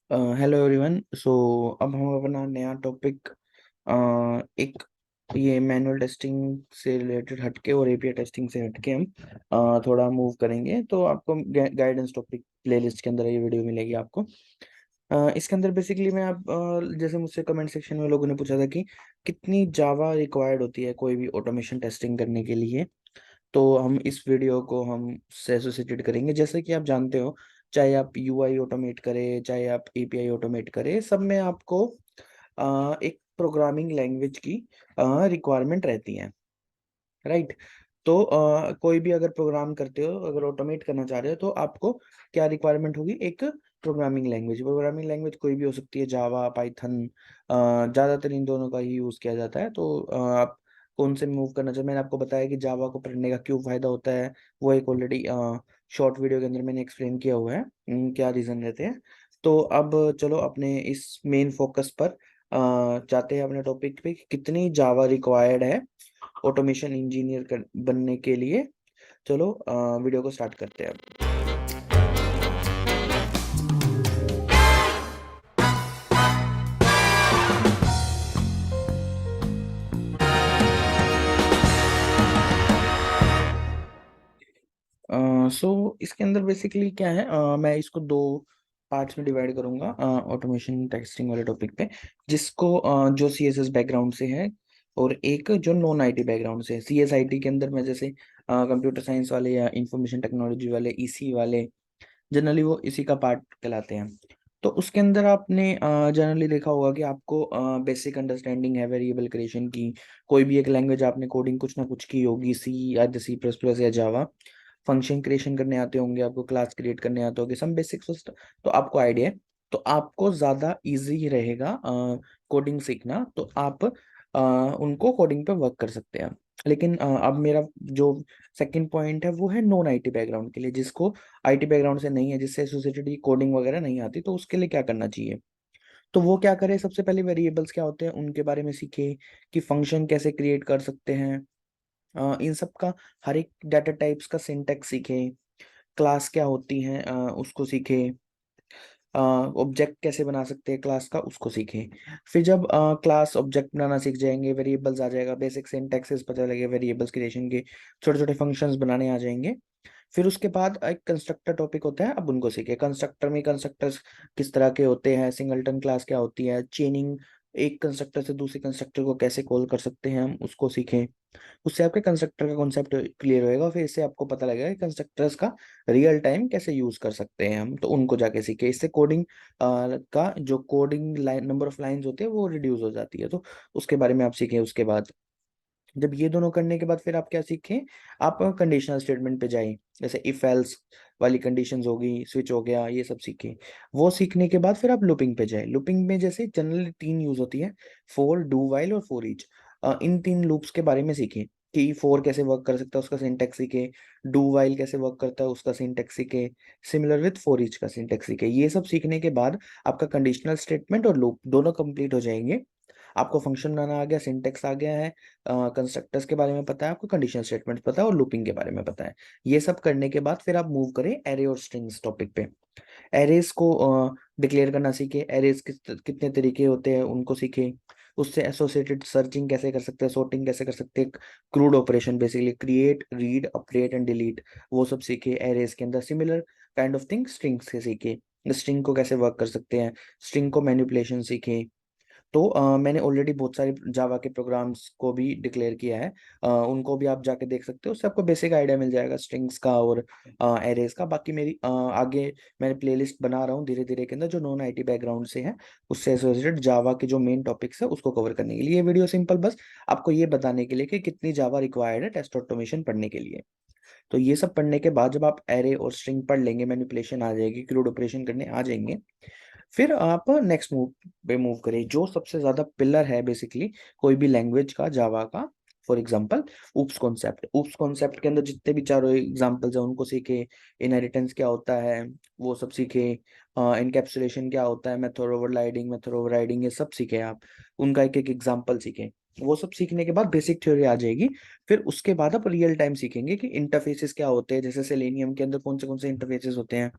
Hello everyone. सो अब हम अपना नया टॉपिक एक ये मैनुअल टेस्टिंग से रिलेटेड हटके और एपीआई टेस्टिंग से हटके हम थोड़ा मूव करेंगे। तो आपको गाइडेंस टॉपिक प्लेलिस्ट के अंदर ये वीडियो मिलेगी आपको। इसके अंदर बेसिकली मैं आप जैसे मुझसे कमेंट सेक्शन में लोगों ने पूछा था कि कितनी जावा रिक्वायर्ड होती है कोई भी ऑटोमेशन टेस्टिंग करने के लिए। तो हम इस वीडियो को हम से एसोसिएटेड करेंगे। जैसे कि आप जानते हो, चाहे आप यूआई ऑटोमेट करें चाहे आप एपीआई ऑटोमेट करें, सब में आपको एक प्रोग्रामिंग लैंग्वेज की रिक्वायरमेंट रहती है, राइट। तो कोई भी अगर प्रोग्राम करते हो, अगर ऑटोमेट करना चाह रहे हो, तो आपको क्या रिक्वायरमेंट होगी? एक प्रोग्रामिंग लैंग्वेज कोई भी हो सकती है, जावा, पाइथन। ज़्यादातर इन दोनों का ही यूज़ किया जाता है। तो आप कौन से मूव करना चाहिए? मैंने आपको बताया कि जावा को पढ़ने का क्यों फ़ायदा होता है, वो एक ऑलरेडी शॉर्ट वीडियो के अंदर मैंने एक्सप्लेन किया हुआ है, क्या रीज़न रहते हैं। तो अब चलो अपने इस मेन फोकस पर जाते हैं, अपने टॉपिक पे कि कितनी जावा रिक्वायर्ड है ऑटोमेशन इंजीनियर बनने के लिए। चलो वीडियो को स्टार्ट करते हैं अब। सो इसके अंदर बेसिकली क्या है, मैं इसको दो पार्ट्स में डिवाइड करूंगा ऑटोमेशन टेस्टिंग वाले टॉपिक पे, जिसको जो सीएसएस बैकग्राउंड से है और एक जो नॉन आईटी बैकग्राउंड से है। सीएसआईटी के अंदर में जैसे कंप्यूटर साइंस वाले या इंफॉर्मेशन टेक्नोलॉजी वाले, ईसी वाले, जनरली वो इसी का पार्ट कहलाते हैं। तो उसके अंदर आपने जनरली देखा होगा कि आपको बेसिक अंडरस्टैंडिंग है वेरिएबल क्रिएशन की। कोई भी एक लैंग्वेज आपने कोडिंग कुछ ना कुछ की होगी, सी या सी प्लस प्लस या जावा। फंक्शन क्रिएशन करने आते होंगे आपको, क्लास क्रिएट करने आते होंगे, सम बेसिक्स, तो आपको आइडिया है। तो आपको ज़्यादा इजी रहेगा कोडिंग सीखना, तो आप उनको कोडिंग पे वर्क कर सकते हैं। लेकिन अब मेरा जो सेकंड पॉइंट है वो है नॉन आईटी बैकग्राउंड के लिए, जिसको आईटी बैकग्राउंड से नहीं है, जिससे एसोसिएटेड कोडिंग वगैरह नहीं आती, तो उसके लिए क्या करना चाहिए? तो वो क्या करे, सबसे पहले वेरिएबल्स क्या होते हैं उनके बारे में सीखे, कि फंक्शन कैसे क्रिएट कर सकते हैं, इन सब का हर एक डाटा टाइप्स का सिंटैक्स सीखे, क्लास क्या होती है उसको सीखे, ऑब्जेक्ट कैसे बना सकते हैं क्लास का उसको सीखें। फिर जब क्लास ऑब्जेक्ट बनाना सीख जाएंगे, वेरिएबल्स आ जाएगा, बेसिक सिंटैक्सेस पता लगे वेरिएबल्स क्रिएशन के, छोटे छोटे फंक्शंस बनाने आ जाएंगे। फिर उसके बाद एक कंस्ट्रक्टर टॉपिक होता है, अब उनको सीखे। कंस्ट्रक्टर में कंस्ट्रक्टर्स किस तरह के होते हैं, सिंगलटन क्लास क्या होती है, चेनिंग, एक कंस्ट्रक्टर से दूसरे कंस्ट्रक्टर को कैसे कॉल कर सकते हैं हम उसको सीखें। उससे आपके कंस्ट्रक्टर का कॉन्सेप्ट क्लियर होएगा, फिर इससे आपको पता लगेगा कि कंस्ट्रक्टर्स का रियल टाइम कैसे यूज कर सकते हैं हम, तो उनको जाके सीखे। इससे कोडिंग का जो coding line, number of lines होते हैं, वो रिड्यूस हो जाती है। तो उसके बारे में आप सीखें। उसके बाद जब ये दोनों करने के बाद फिर आप क्या सीखें, आप कंडीशनल स्टेटमेंट पे जाएं। जैसे इफ एल्स वाली कंडीशंस होगी, स्विच हो गया, ये सब सीखें। वो सीखने के बाद फिर आप लूपिंग पे जाएं। लूपिंग में जैसे जनरली तीन यूज होती है, फॉर, डू वाइल और फॉर ईच। इन तीन लूप्स के बारे में सीखें, कि फॉर कैसे वर्क कर सकता है उसका सिंटेक्स सीखे, डू वाइल कैसे वर्क करता है उसका सिंटेक्स सीखे, सिमिलर विथ फॉर ईच का सिंटेक्स सीखे। ये सब सीखने के बाद आपका कंडीशनल स्टेटमेंट और लूप दोनों कंप्लीट हो जाएंगे। आपको फंक्शन बनाना आ गया, सिंटेक्स आ गया है, कंस्ट्रक्टर्स के बारे में पता है आपको, कंडीशनल स्टेटमेंट पता है और लूपिंग के बारे में पता है। ये सब करने के बाद फिर आप मूव करें एरे और स्ट्रिंग्स टॉपिक पे। एरेज को डिक्लेयर करना सीखे, एरेज कितने तरीके होते हैं उनको सीखे। उससे एसोसिएटेड सर्चिंग कैसे कर सकते हैं, सॉर्टिंग कैसे कर सकते हैं, crude operation basically create, read, update and delete, वो सब सीखे एरेज के अंदर। Similar kind of thing strings से सीखे, स्ट्रिंग को कैसे वर्क कर सकते हैं, स्ट्रिंग को मैनिपुलेशन सीखे। तो मैंने ऑलरेडी बहुत सारे जावा के प्रोग्राम्स को भी डिक्लेयर किया है, उनको भी आप जाके देख सकते हो। उससे आपको बेसिक आइडिया मिल जाएगा स्ट्रिंग्स का और एरेज का। बाकी मेरी आगे मैंने प्लेलिस्ट बना रहा हूँ धीरे धीरे के अंदर, जो नॉन आईटी बैकग्राउंड से है, उससे एसोसिएटेड जावा के जो मेन टॉपिक्स है उसको कवर करने के लिए। ये वीडियो सिंपल बस आपको ये बताने के लिए कि कितनी जावा रिक्वायर्ड है टेस्ट ऑटोमेशन पढ़ने के लिए। तो ये सब पढ़ने के बाद जब आप एरे और स्ट्रिंग पढ़ लेंगे, मैनिपुलेशन आ जाएगी, क्रूड ऑपरेशन करने आ जाएंगे, फिर आप नेक्स्ट मूव पे मूव करें, जो सबसे ज्यादा पिलर है बेसिकली कोई भी लैंग्वेज का, जावा का। For example oops concept, oops concept के अंदर जितने भी चारों एग्जांपल्स हैं उनको सीखे। इनहेरिटेंस क्या होता है वो सब सीखे, इनकैप्सुलेशन क्या होता है, मेथड ओवरराइडिंग, ये सब सीखे आप। उनका एक एक एग्जांपल सीखें। वो सब सीखने के बाद बेसिक थ्योरी आ जाएगी। फिर उसके बाद आप रियल टाइम सीखेंगे कि इंटरफेसेस क्या होते हैं, जैसे सेलेनियम के अंदर कौन से इंटरफेसेस होते हैं,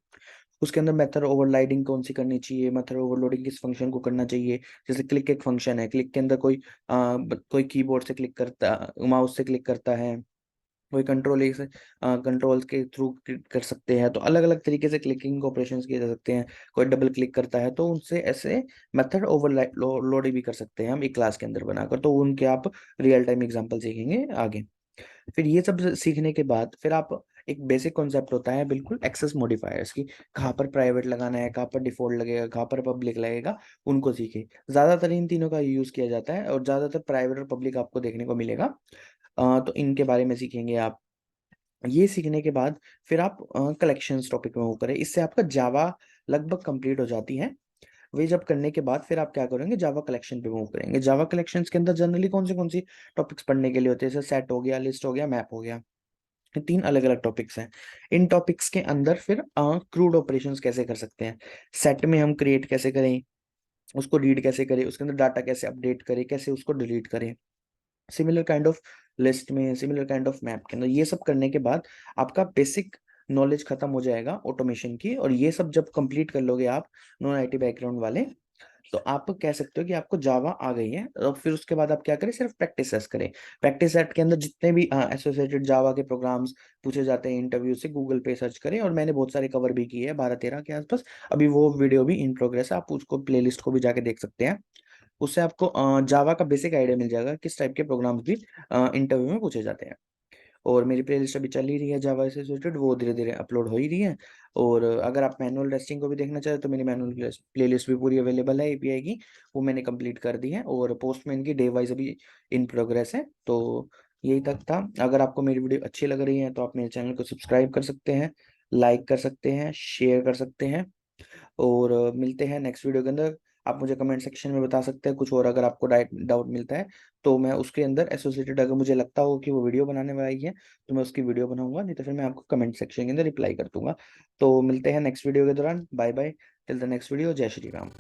उसके अंदर मेथड ओवरराइडिंग कौन सी करनी चाहिए, मेथड ओवरलोडिंग किस फंक्शन को करना चाहिए। जैसे क्लिक एक फंक्शन है, क्लिक के अंदर कोई कीबोर्ड से क्लिक करता, माउस से क्लिक करता है, कोई कंट्रोल से कंट्रोल के थ्रू कर सकते हैं। तो अलग अलग तरीके से क्लिकिंग ऑपरेशंस किए जा सकते हैं। कोई डबल क्लिक करता है तो उनसे ऐसे मेथड ओवरलोड भी कर सकते हैं हम एक क्लास के अंदर बनाकर। तो उनके आप रियल टाइम एग्जांपल सीखेंगे आगे। फिर ये सब सीखने के बाद फिर आप, एक बेसिक कॉन्सेप्ट होता है बिल्कुल एक्सेस मॉडिफायर्स की, कहाँ पर प्राइवेट लगाना है, कहाँ पर डिफॉल्ट लगेगा, कहाँ पर पब्लिक लगेगा, उनको सीखे। ज्यादातर इन तीनों का यूज किया जाता है और ज्यादातर प्राइवेट और पब्लिक आपको देखने को मिलेगा। तो इनके बारे में सीखेंगे आप। ये सीखने के बाद फिर आप कलेक्शंस टॉपिक में वो करें, इससे आपका जावा लगभग कंप्लीट हो जाती है। वे जब करने के बाद फिर आप क्या करेंगे, जावा कलेक्शन पे मूव करेंगे। जावा कलेक्शंस के अंदर जनरली कौन सी टॉपिक्स पढ़ने के लिए होते हैं, जैसे सेट हो गया, लिस्ट हो गया, मैप हो गया। ये तीन अलग अलग टॉपिक्स हैं। इन टॉपिक्स के अंदर फिर क्रूड ऑपरेशंस कैसे कर सकते हैं, सेट में हम क्रिएट कैसे करें, उसको रीड कैसे करें, उसके अंदर डाटा कैसे अपडेट करें, कैसे उसको डिलीट करें, सिमिलर काइंड ऑफ लिस्ट में, सिमिलर काइंड ऑफ मैप के अंदर। ये सब करने के बाद आपका बेसिक नॉलेज खत्म हो जाएगा ऑटोमेशन की। और ये सब जब कंप्लीट कर लोगे आप, नॉन आईटी बैकग्राउंड वाले, तो आप कह सकते हो कि आपको जावा आ गई है। और फिर उसके बाद आप क्या करें, सिर्फ प्रैक्टिस सेट करें। प्रैक्टिस सेट के अंदर जितने भी एसोसिएटेड जावा के प्रोग्राम्स पूछे जाते हैं इंटरव्यू से, गूगल पे सर्च करें। और मैंने बहुत सारे कवर भी किए हैं, 12-13 के आसपास। अभी वो वीडियो भी इन प्रोग्रेस है, आप उसको प्लेलिस्ट को भी जाके देख सकते हैं। उससे आपको जावा का बेसिक आइडिया मिल जाएगा किस टाइप के प्रोग्राम्स भी इंटरव्यू में पूछे जाते हैं। और मेरी प्लेलिस्ट अभी चल ही रही है जावा से रिलेटेड, वो धीरे धीरे अपलोड हो ही रही है। और अगर आप मैनुअल टेस्टिंग को भी देखना चाहें तो मेरी मैनुअल प्लेलिस्ट भी पूरी अवेलेबल है एपीआई की, वो मैंने कंप्लीट कर दी है। और पोस्टमैन की डे वाइज अभी इन प्रोग्रेस है। तो यही तक था। अगर आपको मेरी वीडियो अच्छी लग रही है तो आप मेरे चैनल को सब्सक्राइब कर सकते हैं, लाइक कर सकते हैं, शेयर कर सकते हैं। और मिलते हैं नेक्स्ट वीडियो के अंदर। आप मुझे कमेंट सेक्शन में बता सकते हैं कुछ और, अगर आपको डाउट मिलता है तो मैं उसके अंदर एसोसिएटेड, अगर मुझे लगता हो कि वो वीडियो बनाने वाली है तो मैं उसकी वीडियो बनाऊंगा, नहीं तो फिर मैं आपको कमेंट सेक्शन के अंदर रिप्लाई कर दूंगा। तो मिलते हैं नेक्स्ट वीडियो के दौरान। Bye bye, till the next video, जय श्री राम।